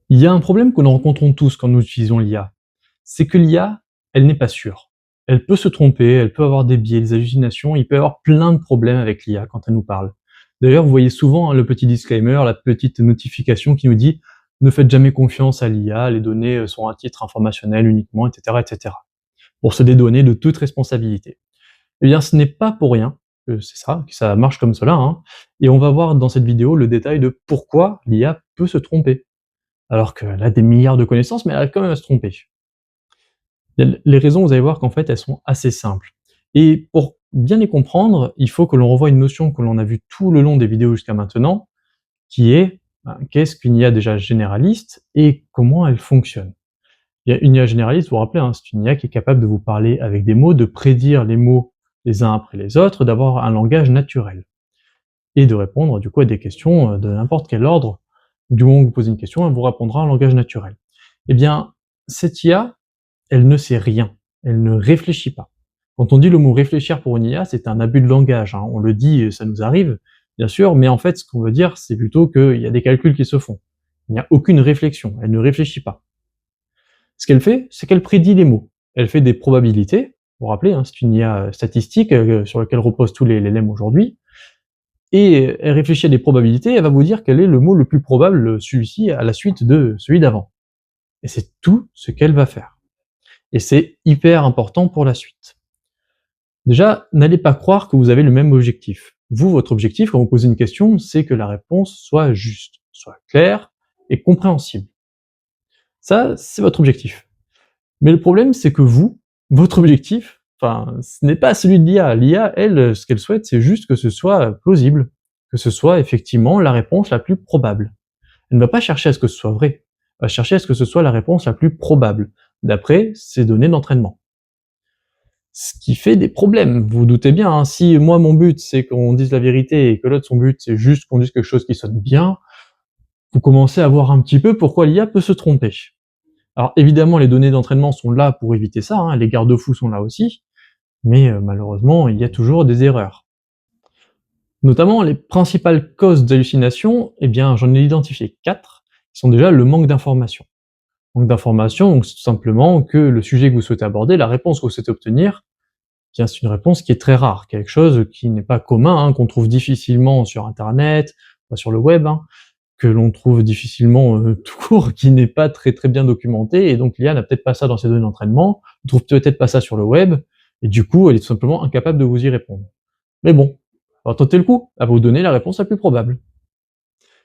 Il y a un problème que nous rencontrons tous quand nous utilisons l'IA. C'est que l'IA, elle n'est pas sûre. Elle peut se tromper, elle peut avoir des biais, des hallucinations, il peut y avoir plein de problèmes avec l'IA quand elle nous parle. D'ailleurs, vous voyez souvent le petit disclaimer, la petite notification qui nous dit ne faites jamais confiance à l'IA, les données sont à titre informationnel uniquement, etc., etc. Pour se dédouaner de toute responsabilité. Eh bien, ce n'est pas pour rien que c'est ça, que ça marche comme cela, hein. Et on va voir dans cette vidéo le détail de pourquoi l'IA peut se tromper alors qu'elle a des milliards de connaissances, mais elle arrive quand même à se tromper. Les raisons, vous allez voir qu'en fait, elles sont assez simples. Et pour bien les comprendre, il faut que l'on revoie une notion que l'on a vue tout le long des vidéos jusqu'à maintenant, qui est qu'est-ce qu'une IA déjà généraliste et comment elle fonctionne. Une IA généraliste, vous vous rappelez, hein, c'est une IA qui est capable de vous parler avec des mots, de prédire les mots les uns après les autres, d'avoir un langage naturel et de répondre du coup à des questions de n'importe quel ordre. Du moment que vous posez une question, elle vous répondra en langage naturel. Eh bien, cette IA, elle ne sait rien, elle ne réfléchit pas. Quand on dit le mot réfléchir pour une IA, c'est un abus de langage, hein. On le dit, ça nous arrive, bien sûr, mais en fait, ce qu'on veut dire, c'est plutôt qu'il y a des calculs qui se font. Il n'y a aucune réflexion, elle ne réfléchit pas. Ce qu'elle fait, c'est qu'elle prédit les mots. Elle fait des probabilités, vous vous rappelez, hein, c'est une IA statistique sur laquelle reposent tous les LLM aujourd'hui, et elle réfléchit à des probabilités, elle va vous dire quel est le mot le plus probable, celui-ci à la suite de celui d'avant. Et c'est tout ce qu'elle va faire. Et c'est hyper important pour la suite. Déjà, n'allez pas croire que vous avez le même objectif. Vous, votre objectif, quand vous posez une question, c'est que la réponse soit juste, soit claire et compréhensible. Ça, c'est votre objectif. Mais le problème, c'est que vous, votre objectif, ce n'est pas celui de l'IA. L'IA, elle, ce qu'elle souhaite, c'est juste que ce soit plausible, que ce soit effectivement la réponse la plus probable. Elle ne va pas chercher à ce que ce soit vrai, elle va chercher à ce que ce soit la réponse la plus probable, d'après ses données d'entraînement. Ce qui fait des problèmes, vous vous doutez bien, hein. Si moi mon but c'est qu'on dise la vérité et que l'autre son but c'est juste qu'on dise quelque chose qui sonne bien, vous commencez à voir un petit peu pourquoi l'IA peut se tromper. Alors évidemment les données d'entraînement sont là pour éviter ça, hein, les garde-fous sont là aussi, mais malheureusement il y a toujours des erreurs. Notamment les principales causes d'hallucination, eh bien j'en ai identifié 4, qui sont déjà le manque d'information. Manque d'information, donc c'est tout simplement que le sujet que vous souhaitez aborder, la réponse que vous souhaitez obtenir, bien c'est une réponse qui est très rare, quelque chose qui n'est pas commun, hein, qu'on trouve difficilement sur internet, pas sur le web, hein, que l'on trouve difficilement tout court, qui n'est pas très très bien documenté, et donc l'IA n'a peut-être pas ça dans ses données d'entraînement, ne trouve peut-être pas ça sur le web, et du coup elle est tout simplement incapable de vous y répondre. Mais bon, on va tenter le coup, elle va vous donner la réponse la plus probable.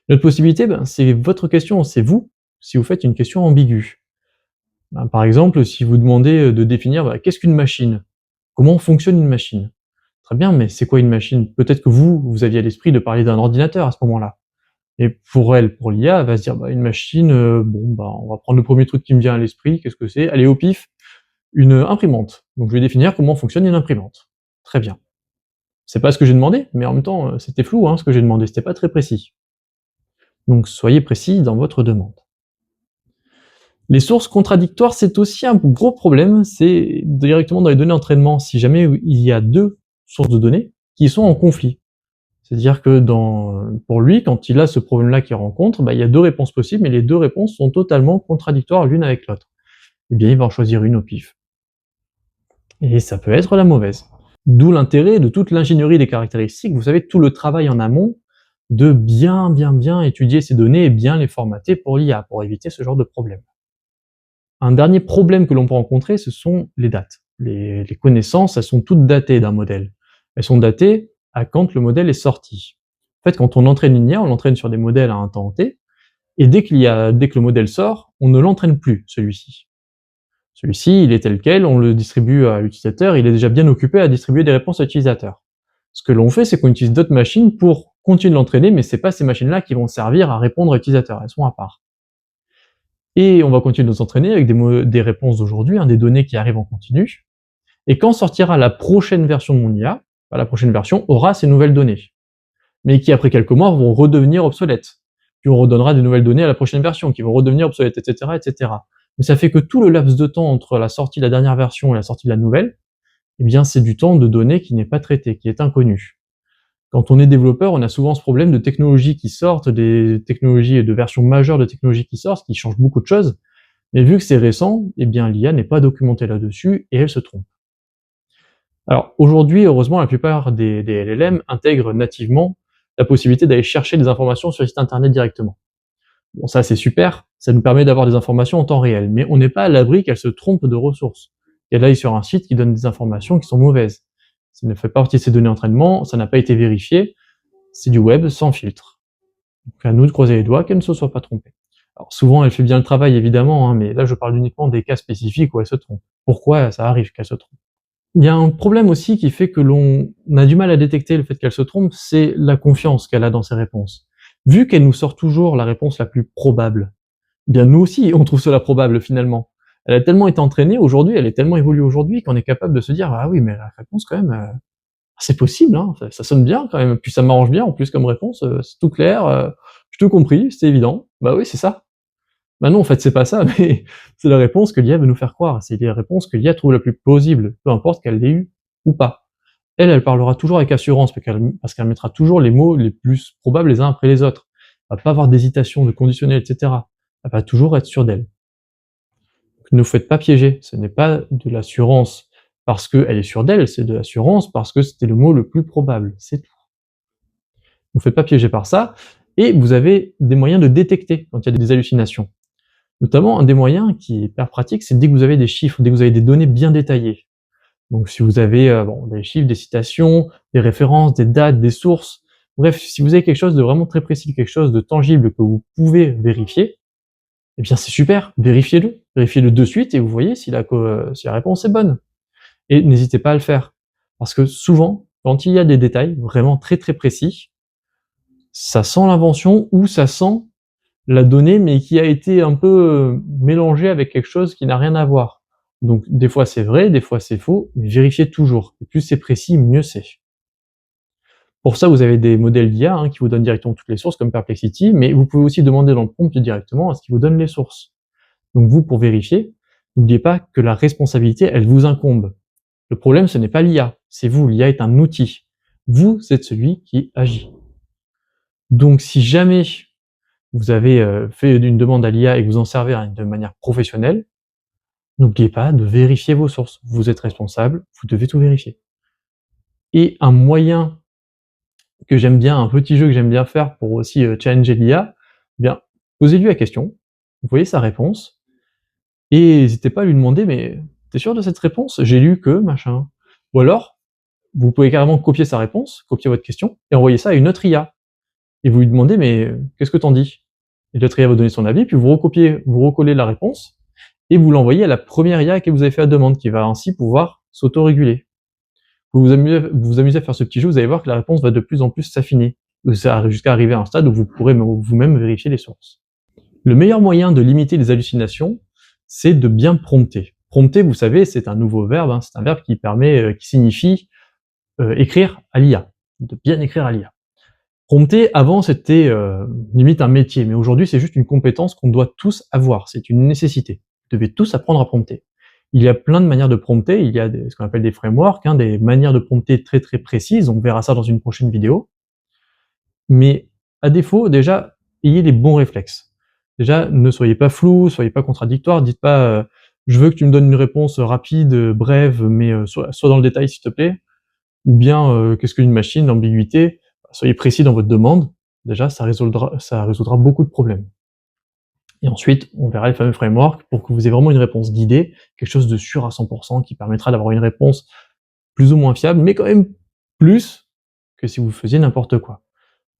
L'autre possibilité, c'est votre question, c'est vous, si vous faites une question ambiguë. Par exemple, si vous demandez de définir qu'est-ce qu'une machine? Comment fonctionne une machine? Très bien, mais c'est quoi une machine? Peut-être que vous aviez à l'esprit de parler d'un ordinateur à ce moment-là. Et pour elle, pour l'IA, elle va se dire une machine, on va prendre le premier truc qui me vient à l'esprit, qu'est-ce que c'est? Allez, au pif, une imprimante. Donc je vais définir comment fonctionne une imprimante. Très bien. C'est pas ce que j'ai demandé, mais en même temps, c'était flou, hein, ce que j'ai demandé, c'était pas très précis. Donc soyez précis dans votre demande. Les sources contradictoires, c'est aussi un gros problème, c'est directement dans les données d'entraînement, si jamais il y a 2 sources de données qui sont en conflit. C'est-à-dire que pour lui, quand il a ce problème-là qu'il rencontre, il y a 2 réponses possibles, mais les 2 réponses sont totalement contradictoires l'une avec l'autre. Eh bien, il va en choisir une au pif. Et ça peut être la mauvaise. D'où l'intérêt de toute l'ingénierie des caractéristiques, vous savez, tout le travail en amont de bien étudier ces données et bien les formater pour l'IA, pour éviter ce genre de problème. Un dernier problème que l'on peut rencontrer, ce sont les dates. Les connaissances, elles sont toutes datées d'un modèle. Elles sont datées à quand le modèle est sorti. En fait, quand on entraîne une IA, on l'entraîne sur des modèles à un temps T, et dès que le modèle sort, on ne l'entraîne plus, celui-ci. Celui-ci, il est tel quel, on le distribue à l'utilisateur, il est déjà bien occupé à distribuer des réponses à l'utilisateur. Ce que l'on fait, c'est qu'on utilise d'autres machines pour continuer de l'entraîner, mais c'est pas ces machines-là qui vont servir à répondre à l'utilisateur, elles sont à part. Et on va continuer de nous entraîner avec des réponses d'aujourd'hui, des données qui arrivent en continu. Et quand sortira la prochaine version de mon IA, la prochaine version aura ces nouvelles données, mais qui après quelques mois vont redevenir obsolètes. Puis on redonnera des nouvelles données à la prochaine version, qui vont redevenir obsolètes, etc., etc. Mais ça fait que tout le laps de temps entre la sortie de la dernière version et la sortie de la nouvelle, eh bien c'est du temps de données qui n'est pas traité, qui est inconnu. Quand on est développeur, on a souvent ce problème de technologies qui sortent, des technologies et de versions majeures de technologies qui sortent, qui changent beaucoup de choses. Mais vu que c'est récent, eh bien l'IA n'est pas documentée là-dessus et elle se trompe. Alors aujourd'hui, heureusement, la plupart des LLM intègrent nativement la possibilité d'aller chercher des informations sur le site internet directement. Bon, ça c'est super, ça nous permet d'avoir des informations en temps réel, mais on n'est pas à l'abri qu'elles se trompent de ressources. Qu'elle aille sur un site qui donne des informations qui sont mauvaises. Ça ne fait pas partie de ces données d'entraînement, ça n'a pas été vérifié, c'est du web sans filtre. Donc à nous de croiser les doigts qu'elle ne se soit pas trompée. Alors souvent elle fait bien le travail évidemment, hein, mais là je parle uniquement des cas spécifiques où elle se trompe. Pourquoi ça arrive qu'elle se trompe? Il y a un problème aussi qui fait que l'on a du mal à détecter le fait qu'elle se trompe, c'est la confiance qu'elle a dans ses réponses. Vu qu'elle nous sort toujours la réponse la plus probable, eh bien nous aussi on trouve cela probable finalement. Elle a tellement été entraînée aujourd'hui, elle est tellement évoluée aujourd'hui qu'on est capable de se dire ah oui mais la réponse quand même c'est possible, hein, ça sonne bien quand même, puis ça m'arrange bien en plus comme réponse, c'est tout clair, j'ai tout compris, c'est évident. Bah oui c'est ça. Bah non, en fait, c'est pas ça, mais c'est la réponse que l'IA veut nous faire croire. C'est les réponses que l'IA trouve la plus plausible, peu importe qu'elle l'ait eue ou pas. Elle parlera toujours avec assurance, parce qu'elle mettra toujours les mots les plus probables les uns après les autres. Elle va pas avoir d'hésitation, de conditionnel, etc. Elle va toujours être sûre d'elle. Ne vous faites pas piéger. Ce n'est pas de l'assurance parce qu'elle est sûre d'elle, c'est de l'assurance parce que c'était le mot le plus probable. C'est tout. Ne vous faites pas piéger par ça. Et vous avez des moyens de détecter quand il y a des hallucinations. Notamment, un des moyens qui est hyper pratique, c'est dès que vous avez des chiffres, dès que vous avez des données bien détaillées. Donc si vous avez des chiffres, des citations, des références, des dates, des sources, bref, si vous avez quelque chose de vraiment très précis, quelque chose de tangible que vous pouvez vérifier, eh bien c'est super, vérifiez-le. Vérifiez-le de suite et vous voyez si la réponse est bonne. Et n'hésitez pas à le faire. Parce que souvent, quand il y a des détails vraiment très très précis, ça sent l'invention ou ça sent la donnée, mais qui a été un peu mélangée avec quelque chose qui n'a rien à voir. Donc des fois c'est vrai, des fois c'est faux, mais vérifiez toujours. Et plus c'est précis, mieux c'est. Pour ça, vous avez des modèles d'IA qui vous donnent directement toutes les sources, comme Perplexity, mais vous pouvez aussi demander dans le prompt directement à ce qu'il vous donne les sources. Donc vous, pour vérifier, n'oubliez pas que la responsabilité, elle vous incombe. Le problème, ce n'est pas l'IA, c'est vous. L'IA est un outil. Vous êtes celui qui agit. Donc si jamais vous avez fait une demande à l'IA et que vous en servez de manière professionnelle, n'oubliez pas de vérifier vos sources. Vous êtes responsable, vous devez tout vérifier. Et un moyen que j'aime bien, un petit jeu que j'aime bien faire pour aussi challenger l'IA, eh bien, posez-lui la question, vous voyez sa réponse, et n'hésitez pas à lui demander, mais t'es sûr de cette réponse? J'ai lu que, machin. Ou alors, vous pouvez carrément copier sa réponse, copier votre question, et envoyer ça à une autre IA. Et vous lui demandez, mais qu'est-ce que t'en dis? Et l'autre IA va donner son avis, puis vous recopiez, vous recollez la réponse, et vous l'envoyez à la première IA à qui vous avez fait la demande, qui va ainsi pouvoir s'auto-réguler. Vous amusez à faire ce petit jeu, vous allez voir que la réponse va de plus en plus s'affiner, jusqu'à arriver à un stade où vous pourrez vous-même vérifier les sources. Le meilleur moyen de limiter les hallucinations, c'est de bien prompter. Prompter, vous savez, c'est un nouveau verbe, c'est un verbe qui signifie écrire à l'IA, de bien écrire à l'IA. Prompter, avant, c'était limite un métier, mais aujourd'hui, c'est juste une compétence qu'on doit tous avoir, c'est une nécessité. Vous devez tous apprendre à prompter. Il y a plein de manières de prompter, il y a ce qu'on appelle des frameworks, des manières de prompter très très précises, on verra ça dans une prochaine vidéo. Mais à défaut, déjà, ayez les bons réflexes. Déjà, ne soyez pas flou, soyez pas contradictoire, dites pas je veux que tu me donnes une réponse rapide, brève, mais sois dans le détail s'il te plaît, ou bien qu'est-ce qu'une machine, l'ambiguïté, soyez précis dans votre demande, déjà ça résoudra beaucoup de problèmes. Et ensuite, on verra les fameux frameworks pour que vous ayez vraiment une réponse guidée, quelque chose de sûr à 100% qui permettra d'avoir une réponse plus ou moins fiable, mais quand même plus que si vous faisiez n'importe quoi.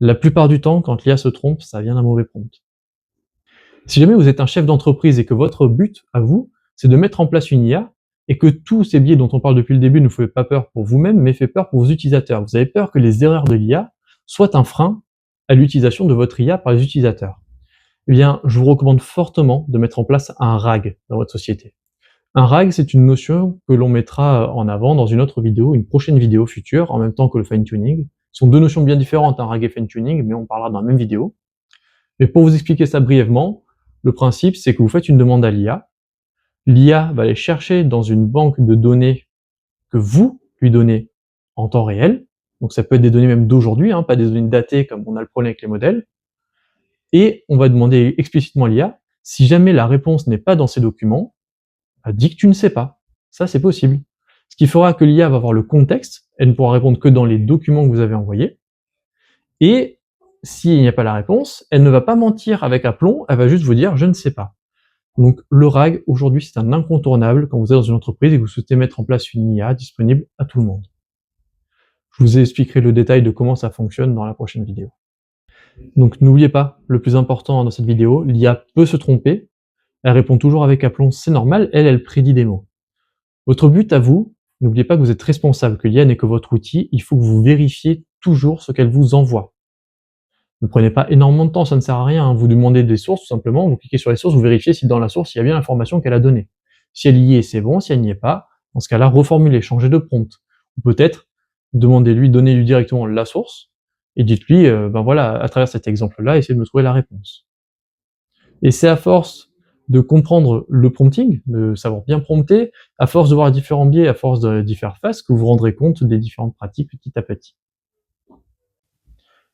La plupart du temps, quand l'IA se trompe, ça vient d'un mauvais prompt. Si jamais vous êtes un chef d'entreprise et que votre but, à vous, c'est de mettre en place une IA, et que tous ces biais dont on parle depuis le début ne vous fait pas peur pour vous-même, mais fait peur pour vos utilisateurs. Vous avez peur que les erreurs de l'IA soient un frein à l'utilisation de votre IA par les utilisateurs. Eh bien, je vous recommande fortement de mettre en place un RAG dans votre société. Un RAG, c'est une notion que l'on mettra en avant dans une autre vidéo, une prochaine vidéo future, en même temps que le fine-tuning. Ce sont deux notions bien différentes, un RAG et fine-tuning, mais on parlera dans la même vidéo. Mais pour vous expliquer ça brièvement, le principe, c'est que vous faites une demande à l'IA. L'IA va aller chercher dans une banque de données que vous lui donnez en temps réel, Donc ça peut être des données même d'aujourd'hui, pas des données datées comme on a le problème avec les modèles. Et on va demander explicitement à l'IA, si jamais la réponse n'est pas dans ces documents, dis que tu ne sais pas. Ça, c'est possible. Ce qui fera que l'IA va avoir le contexte, elle ne pourra répondre que dans les documents que vous avez envoyés. Et s'il n'y a pas la réponse, elle ne va pas mentir avec aplomb, elle va juste vous dire « je ne sais pas ». Donc le RAG, aujourd'hui, c'est un incontournable quand vous êtes dans une entreprise et que vous souhaitez mettre en place une IA disponible à tout le monde. Je vous expliquerai le détail de comment ça fonctionne dans la prochaine vidéo. Donc n'oubliez pas, le plus important dans cette vidéo, l'IA peut se tromper, elle répond toujours avec aplomb, c'est normal, elle prédit des mots. Votre but à vous, n'oubliez pas que vous êtes responsable, que l'IA n'est que votre outil, il faut que vous vérifiez toujours ce qu'elle vous envoie. Ne prenez pas énormément de temps, ça ne sert à rien, vous demandez des sources tout simplement, vous cliquez sur les sources, vous vérifiez si dans la source il y a bien l'information qu'elle a donnée. Si elle y est, c'est bon, si elle n'y est pas, dans ce cas-là, reformulez, changez de prompt. Ou peut-être, donnez-lui directement la source, et dites-lui, voilà, à travers cet exemple-là, essayez de me trouver la réponse. Et c'est à force de comprendre le prompting, de savoir bien prompter, à force de voir différents biais, à force d'y faire face, que vous vous rendrez compte des différentes pratiques petit à petit.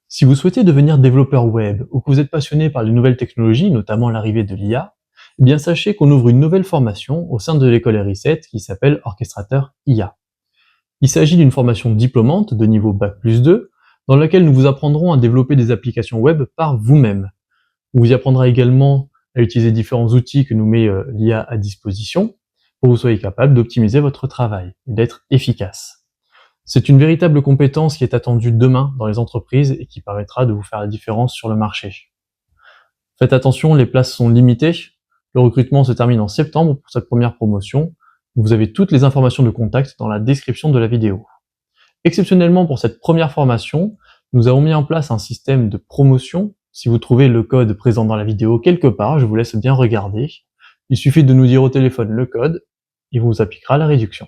Si vous souhaitez devenir développeur web ou que vous êtes passionné par les nouvelles technologies, notamment l'arrivée de l'IA, eh bien sachez qu'on ouvre une nouvelle formation au sein de l'école RI7 qui s'appelle Orchestrateur IA. Il s'agit d'une formation diplômante de niveau Bac+2 dans laquelle nous vous apprendrons à développer des applications web par vous-même. On vous y apprendra également à utiliser différents outils que nous met l'IA à disposition pour que vous soyez capable d'optimiser votre travail et d'être efficace. C'est une véritable compétence qui est attendue demain dans les entreprises et qui permettra de vous faire la différence sur le marché. Faites attention, les places sont limitées. Le recrutement se termine en septembre pour cette première promotion. Vous avez toutes les informations de contact dans la description de la vidéo. Exceptionnellement pour cette première formation, nous avons mis en place un système de promotion. Si vous trouvez le code présent dans la vidéo quelque part, je vous laisse bien regarder. Il suffit de nous dire au téléphone le code et on vous appliquera la réduction.